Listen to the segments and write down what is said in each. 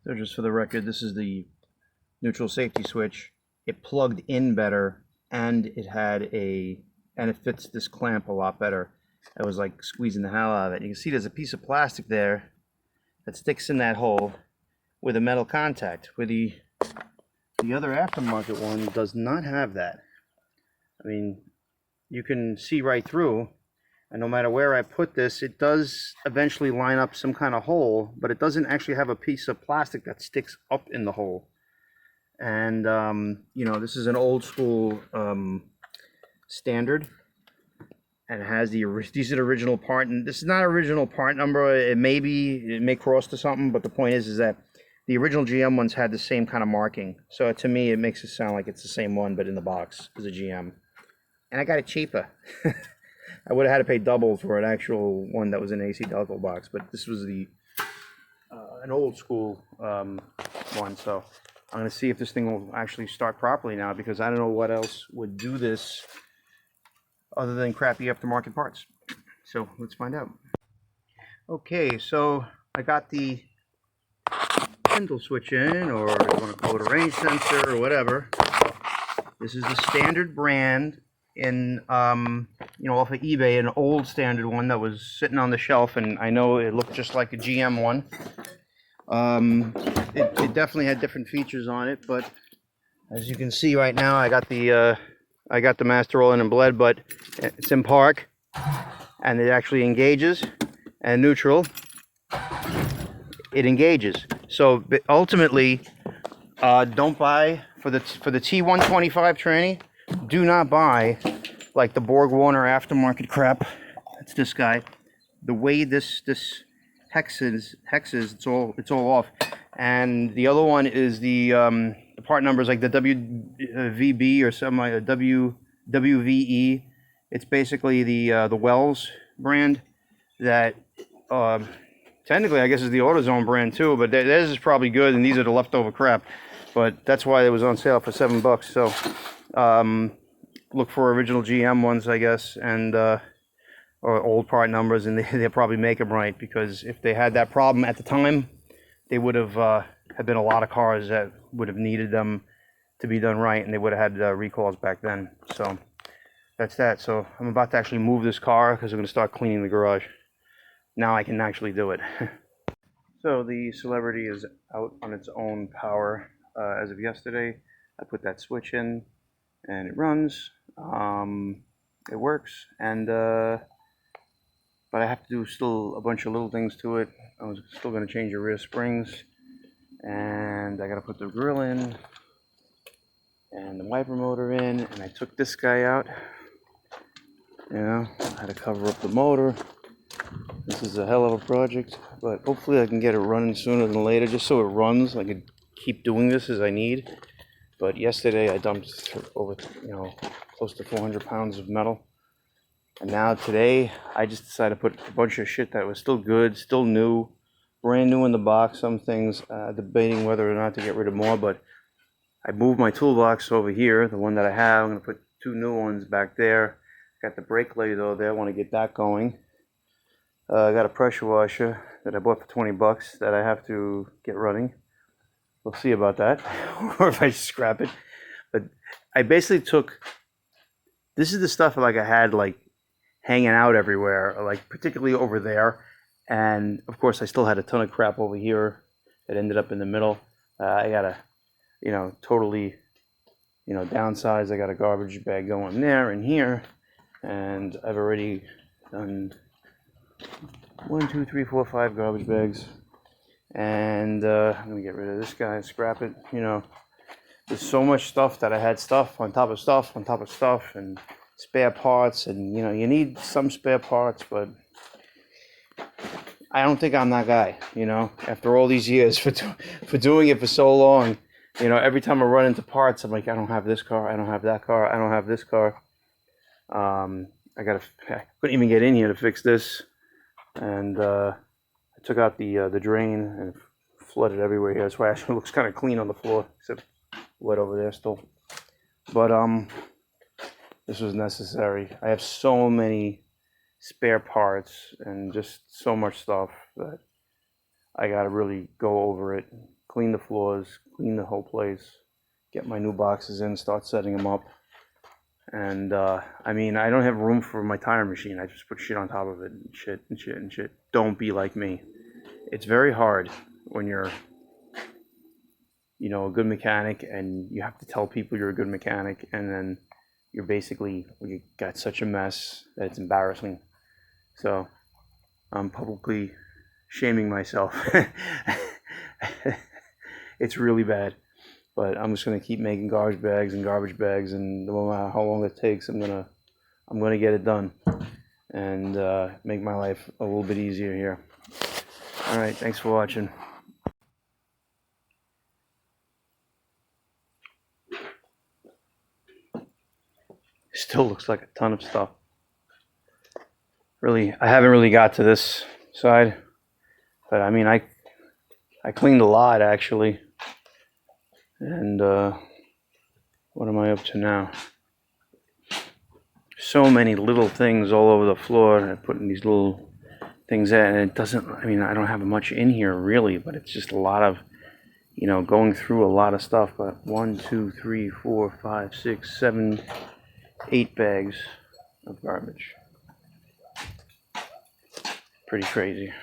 So just for the record, this is the neutral safety switch. It plugged in better, and it fits this clamp a lot better. I was like squeezing the hell out of it. You can see there's a piece of plastic there that sticks in that hole with a metal contact. Where the other aftermarket one does not have that. I mean, you can see right through, and no matter where I put this, it does eventually line up some kind of hole, but it doesn't actually have a piece of plastic that sticks up in the hole. And you know, this is an old school standard, and it has these are the original part, and this is not original part number. It may cross to something, but the point is that the original GM ones had the same kind of marking. So to me, it makes it sound like it's the same one, but in the box as a GM. And I got it cheaper. I would have had to pay double for an actual one that was an AC Delco box, but this was an old school one. So I'm going to see if this thing will actually start properly now, because I don't know what else would do this other than crappy aftermarket parts. So let's find out. Okay, so I got the spindle switch in, or you want to call it a range sensor or whatever. This is the standard brand in you know, off of eBay, an old standard one that was sitting on the shelf, and I know it looked just like a GM one. It definitely had different features on it, but as you can see right now, I got the master oil and bled, but it's in park, and it actually engages, and neutral, it engages. So ultimately, don't buy for the T125 tranny. Do not buy like the Borg Warner aftermarket crap. That's this guy. The way this hexes, it's all off. And the other one is the part numbers like the WVB or something like a WVE. It's basically the Wells brand that technically I guess is the AutoZone brand too, but theirs is probably good, and these are the leftover crap. But that's why it was on sale for $7. So look for original GM ones, I guess, and or old part numbers, and they'll probably make them right, because if they had that problem at the time, they would have had been a lot of cars that would have needed them to be done right, and they would have had recalls back then. So that's that. So I'm about to actually move this car because I'm going to start cleaning the garage. Now I can actually do it. So the Celebrity is out on its own power as of yesterday. I put that switch in, and it runs. It works, and but I have to do still a bunch of little things to it. I was still going to change the rear springs, and I got to put the grill in and the wiper motor in, and I took this guy out. You know, I had to cover up the motor. This is a hell of a project, but hopefully I can get it running sooner than later, just so it runs. I could keep doing this as I need. But yesterday I dumped over, you know, close to 400 pounds of metal. And now today I just decided to put a bunch of shit that was still good, still new, brand new in the box. Some things debating whether or not to get rid of more, but I moved my toolbox over here, the one that I have. I'm going to put two new ones back there. Got the brake laser there, I want to get that going. I got a pressure washer that I bought for 20 bucks that I have to get running. We'll see about that, or if I scrap it. But I basically took, this is the stuff like I had like hanging out everywhere, like particularly over there. And of course I still had a ton of crap over here that ended up in the middle. I got to, you know, totally, you know, downsize. I got a garbage bag going there and here. And I've already done 1, 2, 3, 4, 5 garbage bags. And I'm gonna get rid of this guy, scrap it. You know, there's so much stuff that I had stuff on top of stuff on top of stuff, and spare parts, and you know, you need some spare parts, but I don't think I'm that guy. You know, after all these years for doing it for so long, you know, every time I run into parts, I'm like, I don't have this car, I don't have that car, I don't have this car. I couldn't even get in here to fix this, and I took out the drain and flooded everywhere here. That's why it actually looks kind of clean on the floor, except wet over there still. But this was necessary. I have so many spare parts and just so much stuff that I gotta really go over it, clean was clean the whole place, get my new boxes in, start setting them up. And I mean, I don't have room for my tire machine. I just put shit on top of it, and shit and shit and shit. Don't be like me. It's very hard when you're, a good mechanic, and you have to tell people you're a good mechanic, and then you got such a mess that it's embarrassing. So I'm publicly shaming myself. It's really bad, but I'm just gonna keep making garbage bags, and no matter how long it takes, I'm gonna get it done and make my life a little bit easier here. All right, thanks for watching. Still looks like a ton of stuff. Really, I haven't really got to this side, but I mean, I cleaned a lot actually. And what am I up to now? So many little things all over the floor. I put in these little things in, and it doesn't, I mean, I don't have much in here really, but it's just a lot of, going through a lot of stuff. But 1, 2, 3, 4, 5, 6, 7, 8 bags of garbage. Pretty crazy.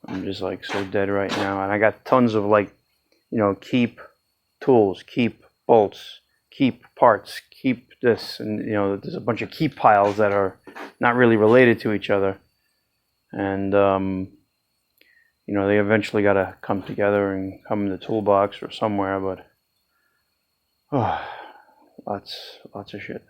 I'm just like so dead right now. And I got tons of keep tools, keep bolts, keep parts, keep this, and there's a bunch of keep piles that are not really related to each other. And they eventually got to come together and come in the toolbox or somewhere, but lots of shit.